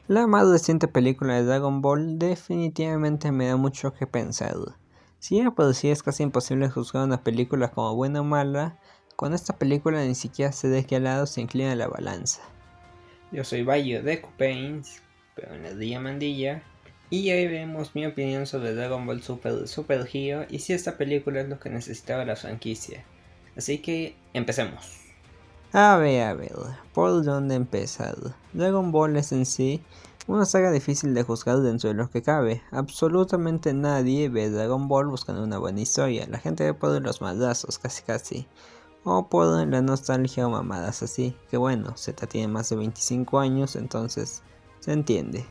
La más reciente película de Dragon Ball definitivamente me da mucho que pensar. Si ya por sí es casi imposible juzgar una película como buena o mala, con esta película ni siquiera sé de qué lado se inclina la balanza. Yo soy Bayo de Copains, pero en la Día Mandilla, y hoy vemos mi opinión sobre Dragon Ball Super Hero y si esta película es lo que necesitaba la franquicia. Así que empecemos. A ver, ¿por dónde empezar? Dragon Ball es en sí una saga difícil de juzgar dentro de lo que cabe. Absolutamente nadie ve Dragon Ball buscando una buena historia. La gente ve por los madrazos, casi. O por la nostalgia o mamadas así. Que bueno, Z tiene más de 25 años, entonces se entiende.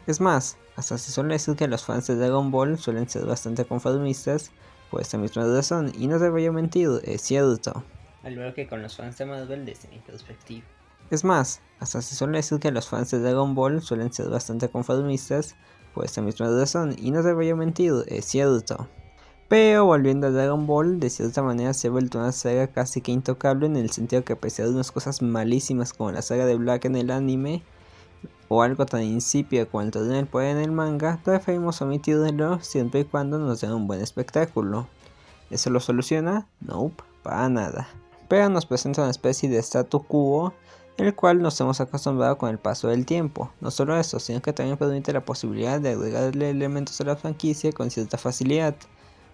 Es más, hasta se suele decir que los fans de Dragon Ball suelen ser bastante conformistas por esta misma razón. Y no te voy a mentir, es cierto. Al igual que con los fans de Marvel desde mi perspectiva. Es más, hasta se suele decir que los fans de Dragon Ball suelen ser bastante conformistas por esta misma razón, y no te voy a mentir, es cierto. Pero volviendo a Dragon Ball, de cierta manera se ha vuelto una saga casi que intocable en el sentido que a pesar de unas cosas malísimas como la saga de Black en el anime, o algo tan insípido como el torneo del poder en el manga, preferimos omitirlo siempre y cuando nos den un buen espectáculo. ¿Eso lo soluciona? Nope, para nada. Pero nos presenta una especie de statu quo, el cual nos hemos acostumbrado con el paso del tiempo. No solo eso, sino que también permite la posibilidad de agregarle elementos a la franquicia con cierta facilidad.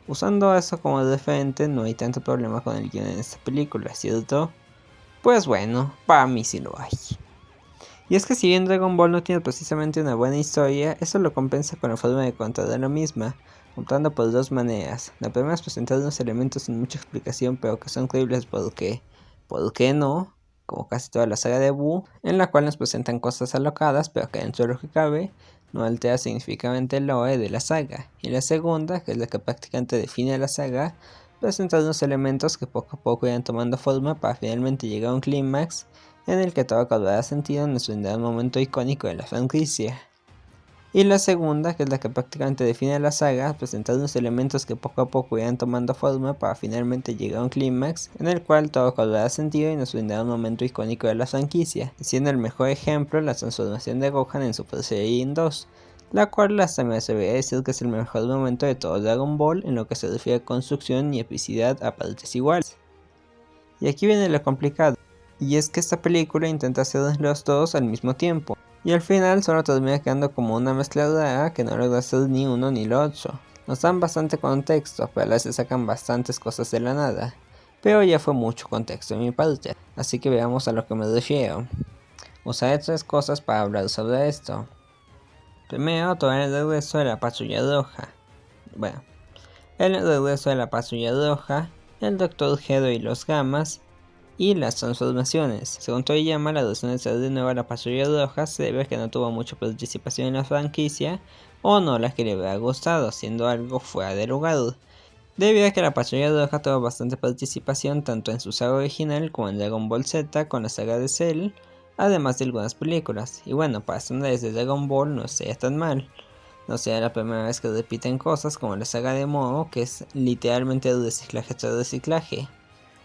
Usando eso como referente, no hay tanto problema con el guion en esta película, ¿cierto? Pues bueno, para mí sí lo hay. Y es que si bien Dragon Ball no tiene precisamente una buena historia, eso lo compensa con la forma de contar la misma, optando por dos maneras. La primera es presentar unos elementos sin mucha explicación pero que son creíbles porque, ¿por qué no? Como casi toda la saga de Buu, en la cual nos presentan cosas alocadas pero que dentro de lo que cabe no altera significativamente el lore de la saga. Y la segunda, que es la que prácticamente define la saga, presenta unos elementos que poco a poco irán tomando forma para finalmente llegar a un clímax en el que todo cobrará sentido en nuestro momento icónico de la franquicia. Y la segunda, que es la que prácticamente define la saga, presenta unos elementos que poco a poco irán tomando forma para finalmente llegar a un clímax en el cual todo cobrará sentido y nos brindará un momento icónico de la franquicia, siendo el mejor ejemplo la transformación de Gohan en Super Saiyajin 2, la cual hasta me atrevería a decir que es el mejor momento de todo Dragon Ball en lo que se refiere a construcción y epicidad a partes iguales. Y aquí viene lo complicado, y es que esta película intenta hacer los dos al mismo tiempo, y al final solo termina quedando como una mezcla rara que no logra hacer ni uno ni lo otro. Nos dan bastante contexto, pero a veces sacan bastantes cosas de la nada, pero ya fue mucho contexto de mi parte, así que veamos a lo que me refiero. Usaré tres cosas para hablar sobre esto. Primero, todo el regreso de la Patrulla Roja. Bueno, el regreso de la Patrulla Roja, el Dr. Gero y los Gamas, y las transformaciones. Según Toriyama, la razón de ser de nuevo a la Patrulla Roja se debe a que no tuvo mucha participación en la franquicia o no la que le hubiera gustado, siendo algo fuera de lugar. Debido a que la Patrulla Roja tuvo bastante participación tanto en su saga original como en Dragon Ball Z con la saga de Cell, además de algunas películas. Y bueno, para estándares de Dragon Ball no sería tan mal. No sea la primera vez que repiten cosas como la saga de Moho, que es literalmente reciclaje tras reciclaje.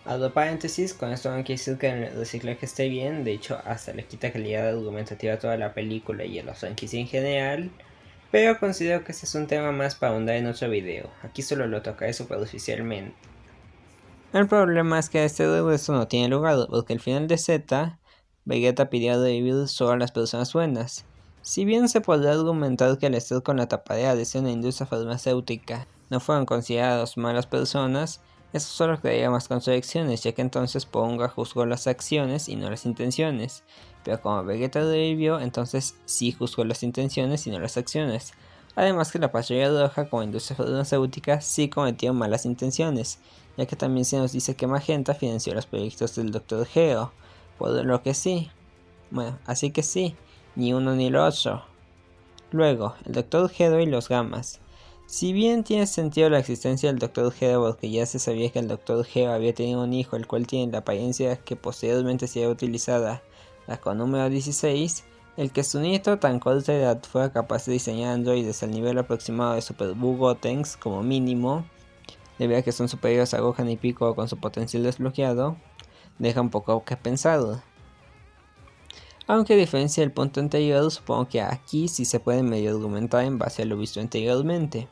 Abro paréntesis, con esto no quiere decir que el reciclaje esté bien, de hecho hasta le quita calidad argumentativa a toda la película y a la franquicia en general, pero considero que este es un tema más para ahondar en otro video, aquí solo lo tocaré superficialmente. El problema es que este regreso no tiene lugar, porque al final de Z, Vegeta pidió revivir solo a las personas buenas. Si bien se podría argumentar que al estar con la tapadera de ser una industria farmacéutica no fueron considerados malas personas, eso solo crearía más contradicciones, ya que entonces Ponga juzgó las acciones y no las intenciones, pero como Vegeta revivió, entonces sí juzgó las intenciones y no las acciones. Además que la Patrulla Roja como industria farmacéutica sí cometió malas intenciones, ya que también se nos dice que Magenta financió los proyectos del Dr. Geo, por lo que sí. Bueno, así que sí, ni uno ni lo otro. Luego, el Dr. Gero y los Gamas. Si bien tiene sentido la existencia del Dr. Gero porque ya se sabía que el Dr. Gero había tenido un hijo el cual tiene la apariencia que posteriormente sería utilizada, la con número 16, el que su nieto tan corta edad fuera capaz de diseñar androides al nivel aproximado de Super Buu Gotenks como mínimo, debido a que son superiores a Gohan y Piccolo con su potencial desbloqueado, deja un poco que pensar. Aunque a diferencia del punto anterior, supongo que aquí sí se puede medio argumentar en base a lo visto anteriormente.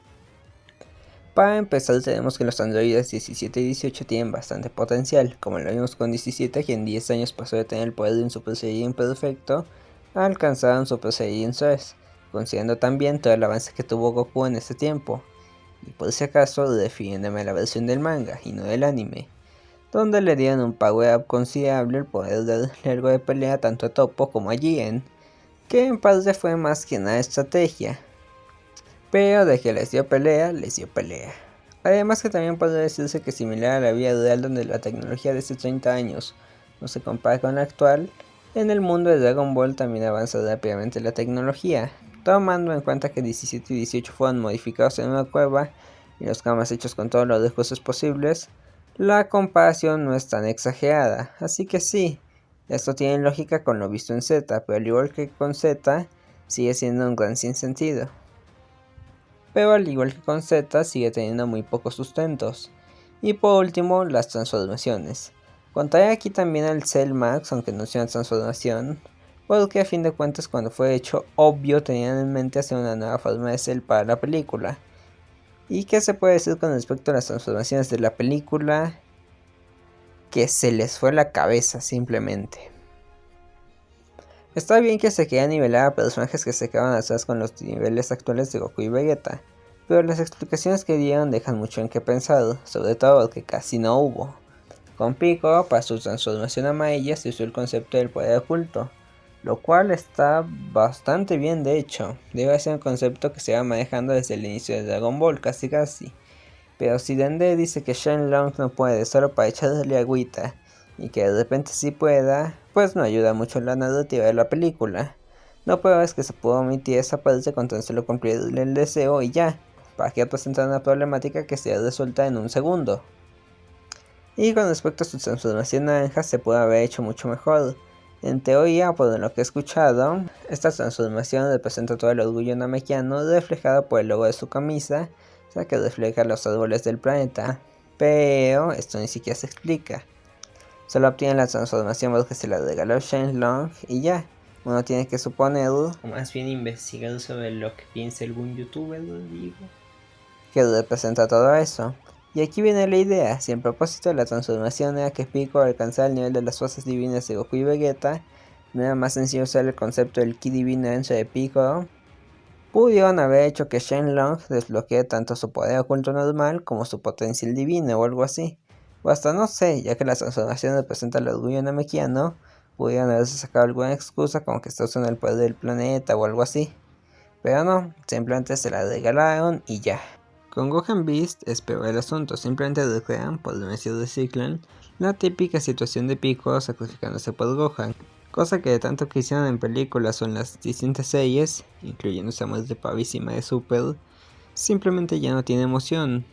Para empezar, tenemos que los androides 17 y 18 tienen bastante potencial, como lo vimos con 17, que en 10 años pasó de tener el poder de un Super Saiyajin perfecto a alcanzar un Super Saiyajin 3, considerando también todo el avance que tuvo Goku en ese tiempo. Y por si acaso, refiriéndome a la versión del manga y no del anime, donde le dieron un power up considerable el poder darle algo de pelea tanto a Toppo como a Jien, que en parte fue más que nada estrategia. Pero de que les dio pelea, les dio pelea. Además que también puede decirse que similar a la vida real donde la tecnología de hace 30 años no se compara con la actual, en el mundo de Dragon Ball también avanza rápidamente la tecnología, tomando en cuenta que 17 y 18 fueron modificados en una cueva y los camas hechos con todos los recursos posibles, la comparación no es tan exagerada, así que sí, esto tiene lógica con lo visto en Z, pero al igual que con Z, sigue siendo un gran sinsentido. Pero al igual que con Z, sigue teniendo muy pocos sustentos. Y por último, las transformaciones. Contaré aquí también al Cell Max, aunque no sea una transformación, porque a fin de cuentas cuando fue hecho, obvio tenían en mente hacer una nueva forma de Cell para la película. ¿Y qué se puede decir con respecto a las transformaciones de la película? Que se les fue la cabeza simplemente. Está bien que se quede nivelar a personajes que se quedaron atrás con los niveles actuales de Goku y Vegeta, pero las explicaciones que dieron dejan mucho en qué pensar, sobre todo porque casi no hubo. Con Piccolo, para su transformación a Maella, se usó el concepto del poder oculto, lo cual está bastante bien de hecho, debe ser un concepto que se va manejando desde el inicio de Dragon Ball casi. Pero si Dende dice que Shenlong no puede solo para echarle agüita, y que de repente sí pueda, pues no ayuda mucho en la narrativa de la película. Lo peor es que se pudo omitir esa parte con tan solo cumplir el deseo y ya, para que presentar una problemática que sea resuelta en un segundo. Y con respecto a su transformación naranja se puede haber hecho mucho mejor. En teoría, por lo que he escuchado, esta transformación representa todo el orgullo namekiano reflejado por el logo de su camisa, o sea que refleja los árboles del planeta. Pero esto ni siquiera se explica. Solo obtiene la transformación porque se la regaló Shenlong y ya. Uno tiene que suponer, o más bien investigar sobre lo que piensa algún youtuber, digo, que representa todo eso. Y aquí viene la idea, si el propósito de la transformación era que Piccolo alcanzara el nivel de las fuerzas divinas de Goku y Vegeta, no era más sencillo usar el concepto del Ki divino dentro de Piccolo. Pudieron haber hecho que Shenlong desbloquee tanto su poder oculto normal como su potencial divino o algo así. O hasta no sé, ya que la transformación representa el orgullo namekiano, pudieron haberse sacado alguna excusa como que está usando el poder del planeta o algo así. Pero no, simplemente se la regalaron y ya. Con Gohan Beast es peor el asunto, simplemente recrean, por no decir reciclan, la típica situación de Piccolo sacrificándose por Gohan, cosa que de tanto que hicieron en películas o en las distintas series, incluyendo esa muerte pavísima de Super, simplemente ya no tiene emoción.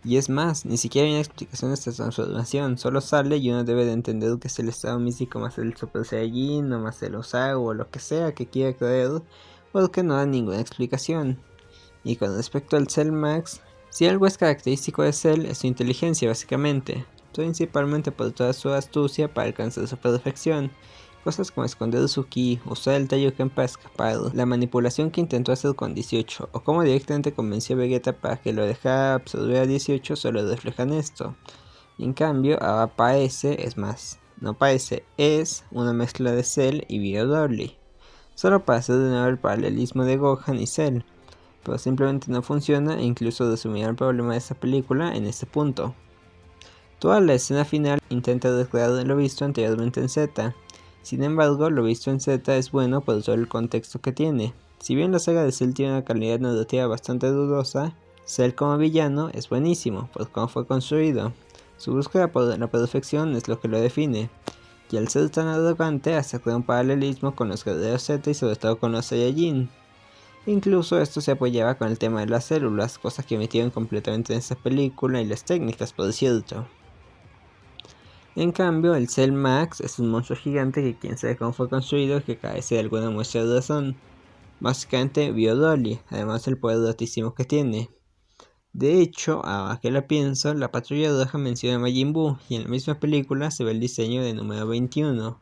Y es más, ni siquiera hay una explicación de esta transformación, solo sale y uno debe de entender que es el estado místico más el Super Saiyajin o más el Osago o lo que sea que quiera creer, porque no da ninguna explicación. Y con respecto al Cell Max, si algo es característico de Cell es su inteligencia básicamente, principalmente por toda su astucia para alcanzar su perfección, cosas como esconder su ki, usar el Taiyuken para escapar, la manipulación que intentó hacer con 18, o cómo directamente convenció a Vegeta para que lo dejara absorber a 18 solo reflejan esto. En cambio, ahora parece, es más, no parece, es una mezcla de Cell y BioDorly, solo para hacer de nuevo el paralelismo de Gohan y Cell. Pero simplemente no funciona e incluso resumirá el problema de esta película en este punto. Toda la escena final intenta recrear lo visto anteriormente en Z, sin embargo lo visto en Z es bueno por todo el contexto que tiene. Si bien la saga de Cell tiene una calidad narrativa bastante dudosa, Cell como villano es buenísimo por cómo fue construido. Su búsqueda por la perfección es lo que lo define, y al ser tan arrogante hace crear un paralelismo con los guerreros Z y sobre todo con los Saiyajin. Incluso esto se apoyaba con el tema de las células, cosas que metieron completamente en esta película y las técnicas, por cierto. En cambio, el Cell Max es un monstruo gigante que quién sabe cómo fue construido y que carece de alguna muestra de razón. Básicamente BioDolly, además del poder altísimo que tiene. De hecho, ahora que lo pienso, la Patrulla Roja menciona a Majin Buu y en la misma película se ve el diseño de número 21.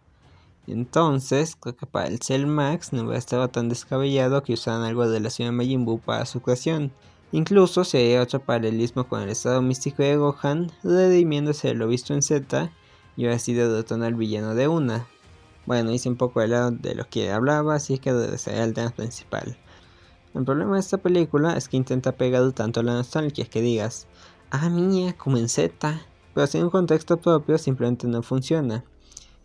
Entonces, creo que para el Cell Max no hubiera estado tan descabellado que usaran algo de la ciudad de Majin Buu para su creación. Incluso si hay otro paralelismo con el estado místico de Gohan, redimiéndose de lo visto en Z, y ahora sí derrotando al villano de una. Bueno, hice un poco de lado de lo que hablaba, así que regresaré al tema principal. El problema de esta película es que intenta pegar tanto a la nostalgia que digas, ah mía, como en Z, pero sin un contexto propio simplemente no funciona.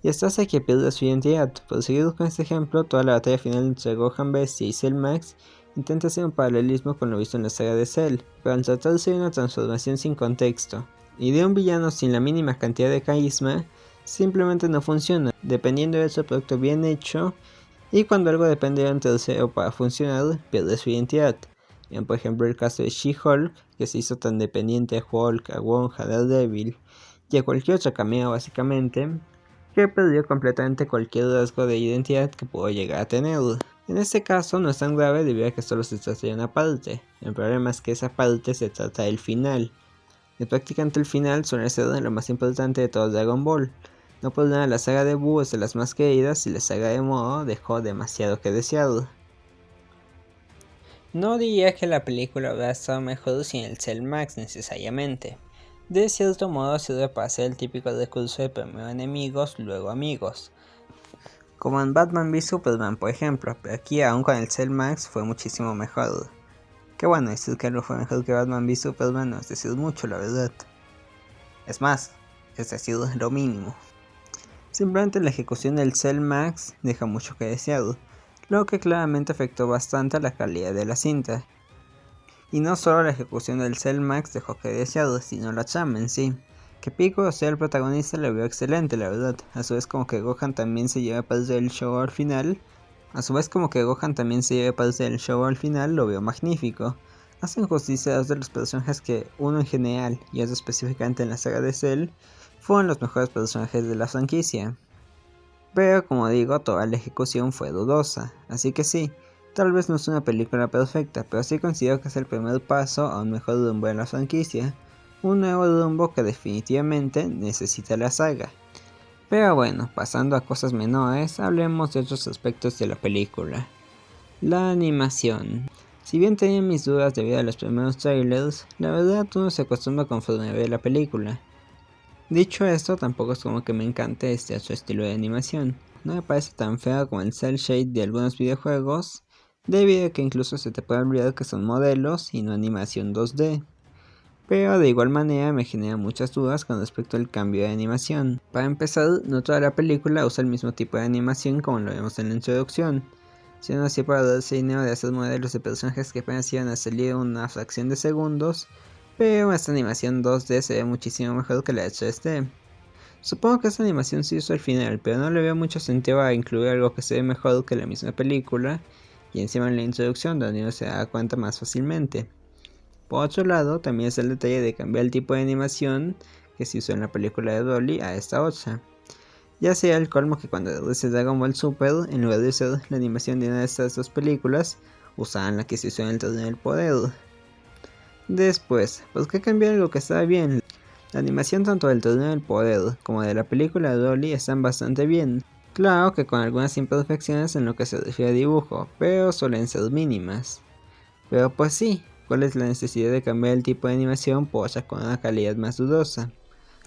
Y esto hace que pierda su identidad. Por seguir con este ejemplo, toda la batalla final entre Gohan Bestia y Cell Max intenta hacer un paralelismo con lo visto en la saga de Cell, pero al tratarse de una transformación sin contexto y de un villano sin la mínima cantidad de carisma, simplemente no funciona, dependiendo de otro producto bien hecho, y cuando algo depende de un tercero para funcionar, pierde su identidad. Vean por ejemplo el caso de She-Hulk, que se hizo tan dependiente a Hulk, a Wong, a Daredevil y a cualquier otro cameo básicamente, que perdió completamente cualquier rasgo de identidad que pudo llegar a tener. En este caso no es tan grave debido a que solo se trata de una parte. El problema es que esa parte se trata del final. Y prácticamente el final suele ser lo más importante de todo Dragon Ball. No por nada la saga de Buu es de las más queridas y la saga de Moho dejó demasiado que desear. No diría que la película hubiera estado mejor sin el Cell Max necesariamente. De cierto modo sirve para hacer el típico recurso de primero enemigos, luego amigos. Como en Batman v Superman por ejemplo, pero aquí aún con el Cell Max fue muchísimo mejor. Que bueno, decir que algo fue mejor que Batman v Superman no es decir mucho la verdad. Es más, es decir lo mínimo. Simplemente la ejecución del Cell Max deja mucho que desear, lo que claramente afectó bastante a la calidad de la cinta. Y no solo la ejecución del Cell Max dejó que desear, sino la trama en sí. Que Piccolo sea el protagonista lo veo excelente, la verdad. A su vez como que Gohan también se lleva parte del show al final. Lo veo magnífico. Hacen justicia a dos de los personajes que, uno en general y otro específicamente en la saga de Cell, fueron los mejores personajes de la franquicia. Pero como digo, toda la ejecución fue dudosa, así que sí, tal vez no es una película perfecta, pero sí considero que es el primer paso a un mejor rumbo en la franquicia, un nuevo rumbo que definitivamente necesita la saga. Pero bueno, pasando a cosas menores, hablemos de otros aspectos de la película. La animación. Si bien tenía mis dudas debido a los primeros trailers, la verdad uno se acostumbra conforme ve la película. Dicho esto, tampoco es como que me encante este otro estilo de animación. No me parece tan feo como el cel shade de algunos videojuegos, debido a que incluso se te puede olvidar que son modelos y no animación 2D. Pero de igual manera me genera muchas dudas con respecto al cambio de animación. Para empezar, no toda la película usa el mismo tipo de animación como lo vemos en la introducción, siendo así para darse dinero de hacer modelos de personajes que apenas iban a salir una fracción de segundos, pero esta animación 2D se ve muchísimo mejor que la de 3D. Supongo que esta animación se hizo al final, pero no le veo mucho sentido a incluir algo que se ve mejor que la misma película, y encima en la introducción donde uno se da cuenta más fácilmente. Por otro lado, también es el detalle de cambiar el tipo de animación que se usó en la película de Broly a esta otra. Ya sea el colmo que cuando regrese Dragon Ball Super, en lugar de usar la animación de una de estas dos películas, usaban la que se usó en el torneo del poder. Después, ¿por qué cambiar algo que estaba bien? La animación tanto del torneo del poder como de la película de Broly están bastante bien. Claro que con algunas imperfecciones en lo que se refiere a dibujo, pero suelen ser mínimas. Pero pues sí, ¿cuál es la necesidad de cambiar el tipo de animación por otra con una calidad más dudosa?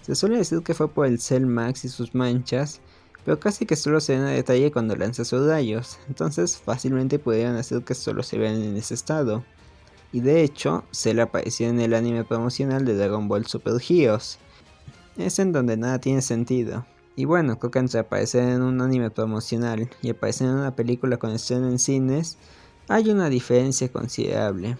Se suele decir que fue por el Cell Max y sus manchas, pero casi que solo se ven a detalle cuando lanza sus rayos, entonces fácilmente pudieran hacer que solo se vean en ese estado. Y de hecho, Cell apareció en el anime promocional de Dragon Ball Super Heroes. Es en donde nada tiene sentido. Y bueno, creo que entre aparecer en un anime promocional y aparecer en una película con estreno en cines, hay una diferencia considerable.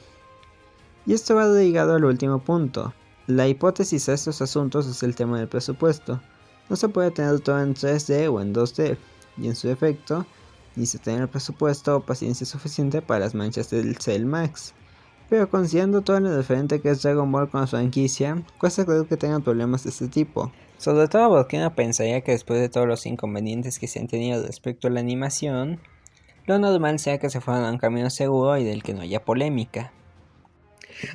Y esto va ligado al último punto. La hipótesis a estos asuntos es el tema del presupuesto. No se puede tener todo en 3D o en 2D, y en su efecto, ni se tiene el presupuesto o paciencia suficiente para las manchas del Cell Max. Pero considerando todo lo diferente que es Dragon Ball con la franquicia, cuesta creer que tengan problemas de este tipo. Sobre todo porque uno pensaría que después de todos los inconvenientes que se han tenido respecto a la animación, lo normal sea que se fueran a un camino seguro y del que no haya polémica.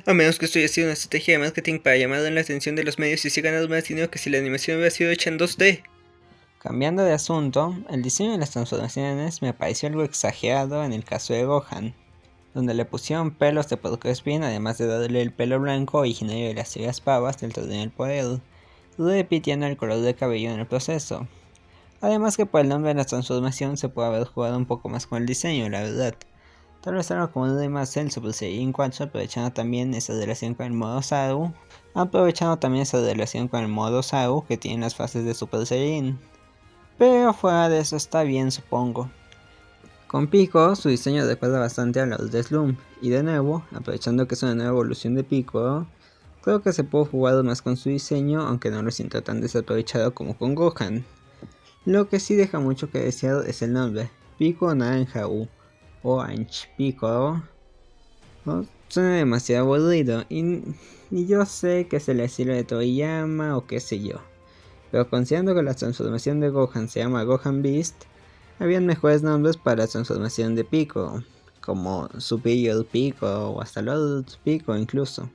A menos que esto haya sido una estrategia de marketing para llamar la atención de los medios y así ganar más dinero que si la animación hubiera sido hecha en 2D. Cambiando de asunto, el diseño de las transformaciones me pareció algo exagerado en el caso de Gohan, donde le pusieron pelos de Spin además de darle el pelo blanco originario de las Trias Pavas del Torneo del Poder, repitiendo el color de cabello en el proceso. Además que por el nombre de la transformación se puede haber jugado un poco más con el diseño, la verdad. Tal vez algo como de más el Super Saiyan 4 aprovechando también esa relación con el modo Saru, que tiene las fases de Super Saiyan. Pero fuera de eso está bien, supongo. Con Piccolo, su diseño recuerda bastante a los de Slum, y de nuevo, aprovechando que es una nueva evolución de Piccolo, creo que se puede jugar más con su diseño, aunque no lo siento tan desaprovechado como con Gohan. Lo que sí deja mucho que desear es el nombre, Piccolo Naranja U, Orange Piccolo, ¿no? Suena demasiado aburrido, y yo sé que es el estilo de Toriyama o qué sé yo, pero considerando que la transformación de Gohan se llama Gohan Beast, habían mejores nombres para la transformación de Piccolo, como Superior Piccolo o hasta Lord Piccolo incluso.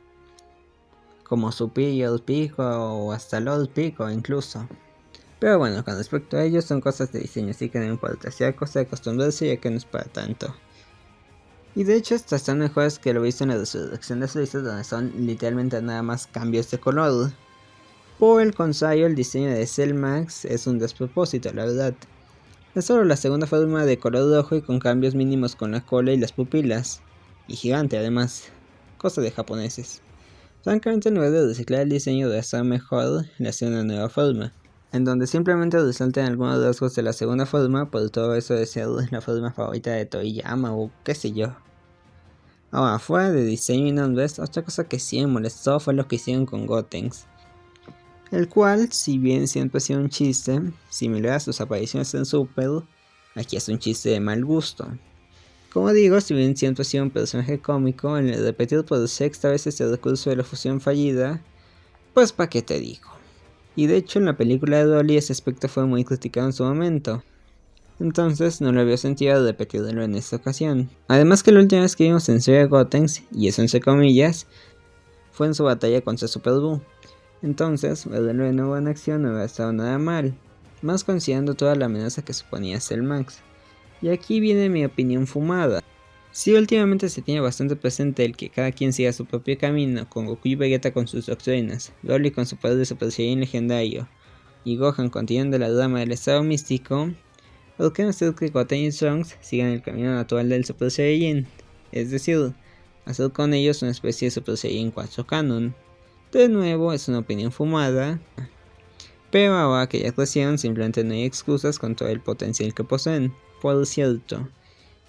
Pero bueno, con respecto a ellos son cosas de diseño, así que no importa, sea cosa de acostumbrarse ya que no es para tanto. Y de hecho estas están mejores que lo visto en la resurrección de Freezer, donde son literalmente nada más cambios de color. Por el contrario, el diseño de Cell Max es un despropósito, la verdad. Es solo la segunda forma de color rojo y con cambios mínimos con la cola y las pupilas. Y gigante además, cosa de japoneses. Francamente, en lugar de reciclar el diseño de hacer mejor, le hacen una nueva forma, en donde simplemente resaltan algunos rasgos de la segunda forma por todo eso de ser la forma favorita de Toriyama o qué sé yo. Ahora, fuera de diseño y nombres, otra cosa que sí me molestó fue lo que hicieron con Gotenks, el cual, si bien siempre ha sido un chiste, similar a sus apariciones en Super, aquí es un chiste de mal gusto. Como digo, si bien siempre ha sido un personaje cómico, en el repetir por sexta vez este recurso de la fusión fallida, pues pa' qué te digo. Y de hecho en la película de Broly ese aspecto fue muy criticado en su momento, entonces no le había sentido repetirlo en esta ocasión. Además que la última vez que vimos en serie a Gotenks, y eso entre comillas, fue en su batalla contra Super Buu. Entonces, verlo de nuevo en acción no hubiera estado nada mal, más considerando toda la amenaza que suponía Cell Max. Y aquí viene mi opinión fumada. Sí, últimamente se tiene bastante presente el que cada quien siga su propio camino, con Goku y Vegeta con sus doctrinas, Broly con su poder de Super Saiyan legendario, y Gohan continuando la rama del estado místico. ¿Por qué no hacer que Goten y Trunks sigan el camino natural del Super Saiyan? Es decir, hacer con ellos una especie de Super Saiyan 4 canon. De nuevo, es una opinión fumada, pero ahora que ya crecieron simplemente no hay excusas con todo el potencial que poseen. Por cierto,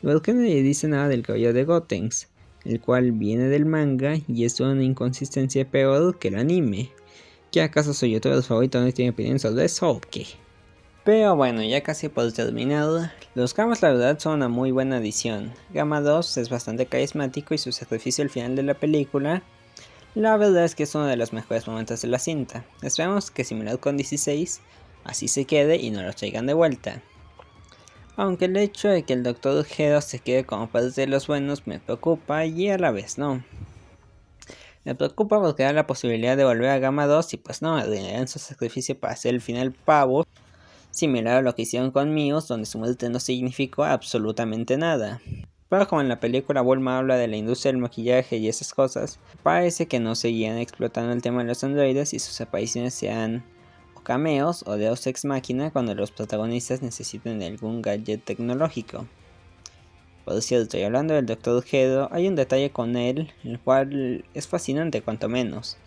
igual que nadie dice nada del cabello de Gotenks, el cual viene del manga y es una inconsistencia peor que el anime. ¿Qué acaso soy yo todo favorito? ¿No tiene opinión sobre eso o qué? Pero bueno, ya casi por terminar, los Gamas la verdad son una muy buena adición. Gamma 2 es bastante carismático y su sacrificio al final de la película, la verdad es que es uno de los mejores momentos de la cinta. Esperamos que similar con 16, así se quede y no lo traigan de vuelta. Aunque el hecho de que el Dr. Gero se quede como parte de los buenos me preocupa y a la vez no. Me preocupa porque da la posibilidad de volver a Gamma 2 y pues no, arruinarán su sacrificio para hacer el final pavo, similar a lo que hicieron con Mios, donde su muerte no significó absolutamente nada. Pero como en la película Bulma habla de la industria del maquillaje y esas cosas, parece que no seguían explotando el tema de los androides y sus apariciones sean o cameos o deus ex machina cuando los protagonistas necesiten de algún gadget tecnológico. Por cierto, y hablando del Dr. Gero, hay un detalle con él, el cual es fascinante cuanto menos.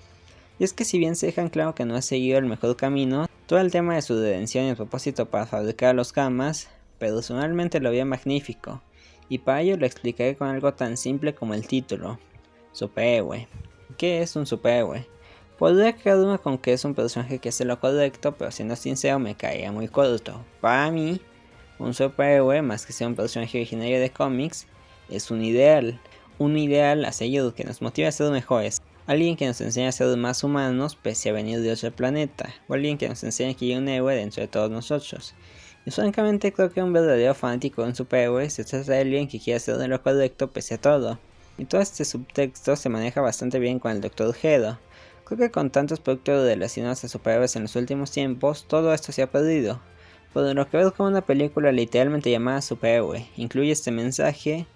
Y es que si bien se dejan claro que no ha seguido el mejor camino, todo el tema de su redención y el propósito para fabricar los Gamas, personalmente lo veía magnífico. Y para ello lo explicaré con algo tan simple como el título, superhéroe. ¿Qué es un superhéroe? Podría quedar duda con que es un personaje que hace lo correcto, pero siendo sincero me caería muy corto. Para mí, un superhéroe, más que ser un personaje originario de cómics, es un ideal a seguir que nos motiva a ser mejores. Alguien que nos enseña a ser más humanos pese a venir de otro planeta, o alguien que nos enseña que hay un héroe dentro de todos nosotros. Y francamente creo que un verdadero fanático de un superhéroe se trata de alguien que quiere hacer de lo correcto pese a todo. Y todo este subtexto se maneja bastante bien con el Dr. Gero. Creo que con tantos productos relacionados a superhéroes en los últimos tiempos, todo esto se ha perdido. Por lo que veo como una película literalmente llamada Superhéroe incluye este mensaje,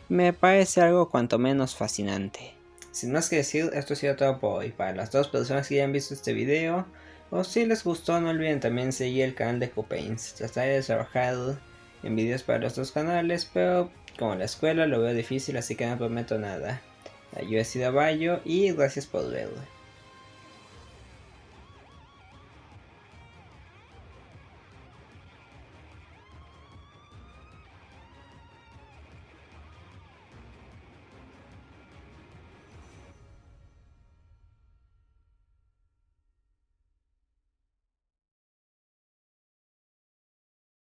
me parece algo cuanto menos fascinante. Sin más que decir, esto ha sido todo por hoy. Para las dos personas que ya han visto este video, o si les gustó, no olviden también seguir el canal de Copains. Trataré de trabajar en videos para los dos canales, pero como la escuela lo veo difícil, así que no prometo nada. Yo he sido Bayo y gracias por verlo.